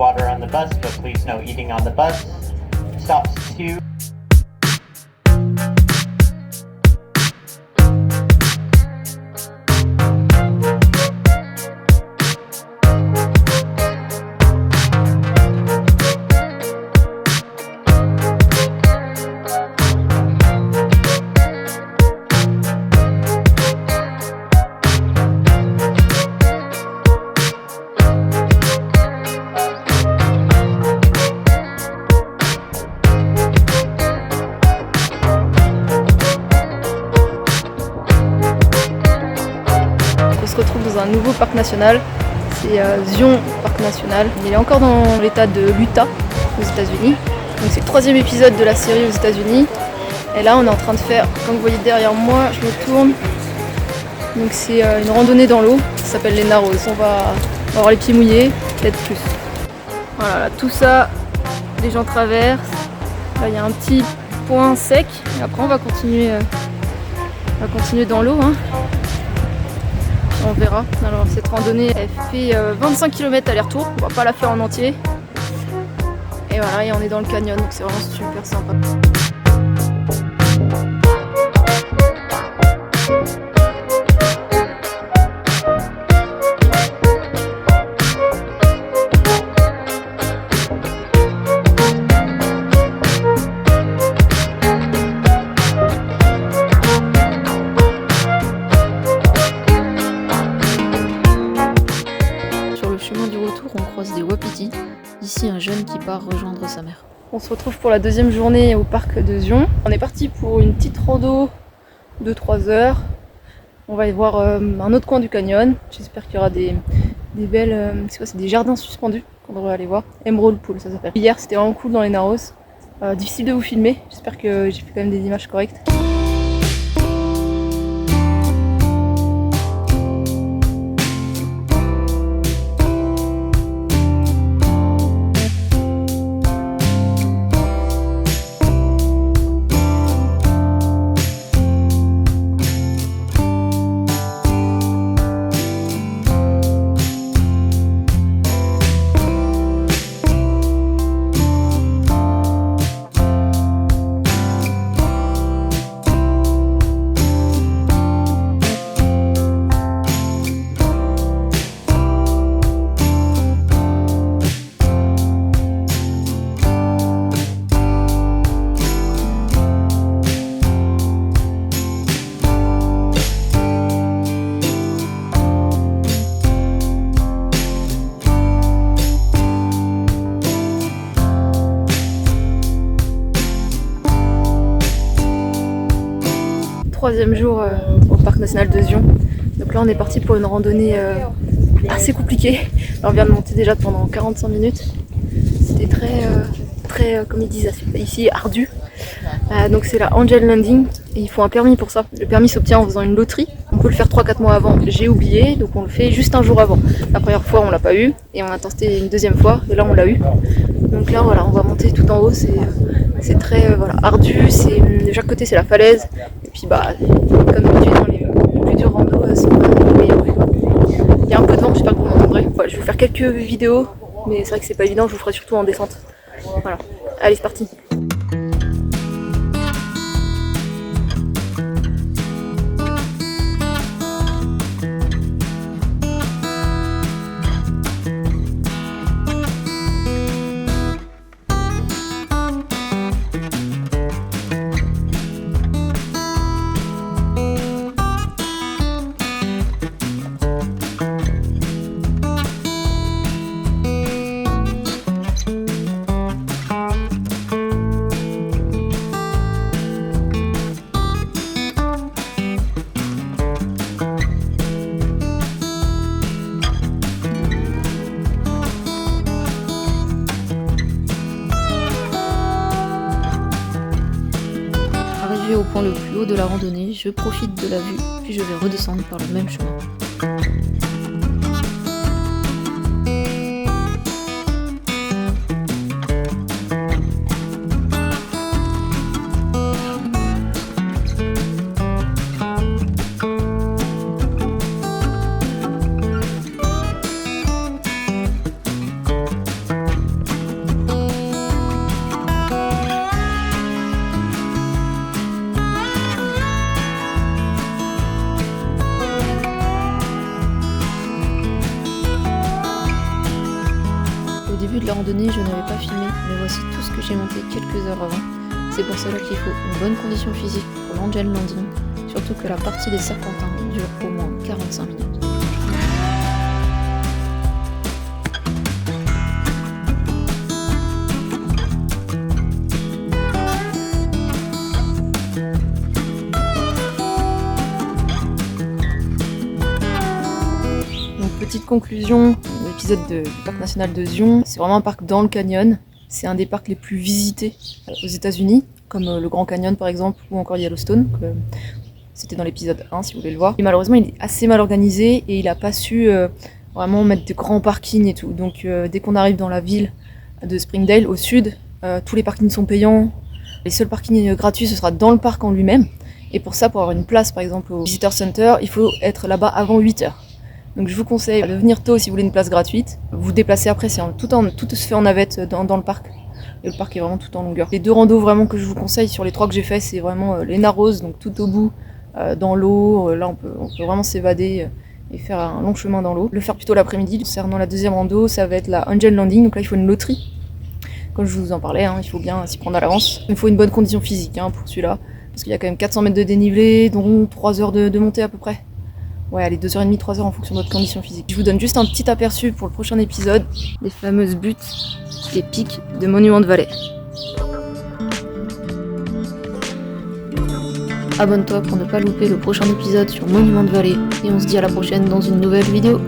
Water on the bus, but please no eating on the bus. Stops 2. On se retrouve dans un nouveau parc national, c'est Zion Parc National. Il est encore dans l'état de l'Utah aux États-Unis. Donc c'est le 3e épisode de la série aux États-Unis. Et là on est en train de faire, comme vous voyez derrière moi, je me tourne. Donc c'est une randonnée dans l'eau, ça s'appelle les Narrows. On va avoir les pieds mouillés, peut-être plus. Voilà, là, tout ça, les gens traversent. Là il y a un petit point sec, et après on va continuer dans l'eau. On verra. Alors cette randonnée elle fait 25 km aller-retour, on va pas la faire en entier. Et voilà, et on est dans le canyon, donc c'est vraiment super sympa. Chemin du retour, on croise des wapitis. Ici, un jeune qui part rejoindre sa mère. On se retrouve pour la 2e journée au parc de Zion. On est parti pour une petite rando de 3 heures. On va y voir un autre coin du canyon. J'espère qu'il y aura des belles... c'est quoi, c'est des jardins suspendus qu'on devrait aller voir. Emerald Pool, ça s'appelle. Hier, c'était vraiment cool dans les Narrows. Difficile de vous filmer. J'espère que j'ai fait quand même des images correctes. Troisième jour au parc national de Zion. Donc là on est parti pour une randonnée assez compliquée. Alors, on vient de monter déjà pendant 45 minutes. C'était très comme ils disent ici, ardu. Donc c'est la Angel Landing et il faut un permis pour ça. Le permis s'obtient en faisant une loterie. On peut le faire 3-4 mois avant. J'ai oublié, donc on le fait juste un jour avant. La première fois on l'a pas eu et on a tenté une deuxième fois et là on l'a eu. Donc là voilà, on va monter tout en haut. C'est très ardu. De chaque côté c'est la falaise. Et puis comme d'habitude dans les plus durs randos, c'est pas les meilleurs vues. Il y a un peu de vent, j'espère que vous m'entendrez. Voilà, je vais vous faire quelques vidéos, mais c'est vrai que c'est pas évident, je vous ferai surtout en descente. Voilà, allez c'est parti. Au point le plus haut de la randonnée, je profite de la vue, puis je vais redescendre par le même chemin. début de la randonnée, je n'avais pas filmé, mais voici tout ce que j'ai monté quelques heures avant. C'est pour cela qu'il faut une bonne condition physique pour l'Angel Landing, surtout que la partie des Serpentins dure au moins 45 minutes. Petite conclusion, l'épisode du parc national de Zion, c'est vraiment un parc dans le canyon. C'est un des parcs les plus visités aux États-Unis, comme le Grand Canyon par exemple, ou encore Yellowstone. C'était dans l'épisode 1 si vous voulez le voir. Et malheureusement, il est assez mal organisé et il n'a pas su vraiment mettre de grands parkings et tout. Donc dès qu'on arrive dans la ville de Springdale, au sud, tous les parkings sont payants. Les seuls parkings gratuits, ce sera dans le parc en lui-même. Et pour ça, pour avoir une place par exemple au Visitor Center, il faut être là-bas avant 8h. Donc je vous conseille de venir tôt si vous voulez une place gratuite. Vous vous déplacez après, tout se fait en navette dans le parc. Et le parc est vraiment tout en longueur. Les 2 randos vraiment que je vous conseille sur les 3 que j'ai fait, c'est vraiment les Narrows, donc tout au bout dans l'eau. Là on peut vraiment s'évader et faire un long chemin dans l'eau. Le faire plutôt l'après-midi. Concernant la deuxième rando, ça va être la Angel Landing. Donc là il faut une loterie. Comme je vous en parlais, il faut bien s'y prendre à l'avance. Il faut une bonne condition physique pour celui-là. Parce qu'il y a quand même 400 mètres de dénivelé, dont 3 heures de montée à peu près. Ouais, allez, 2h30, 3h en fonction de votre condition physique. Je vous donne juste un petit aperçu pour le prochain épisode. Les fameuses buttes, les pics de Monument Valley. Abonne-toi pour ne pas louper le prochain épisode sur Monument Valley. Et on se dit à la prochaine dans une nouvelle vidéo.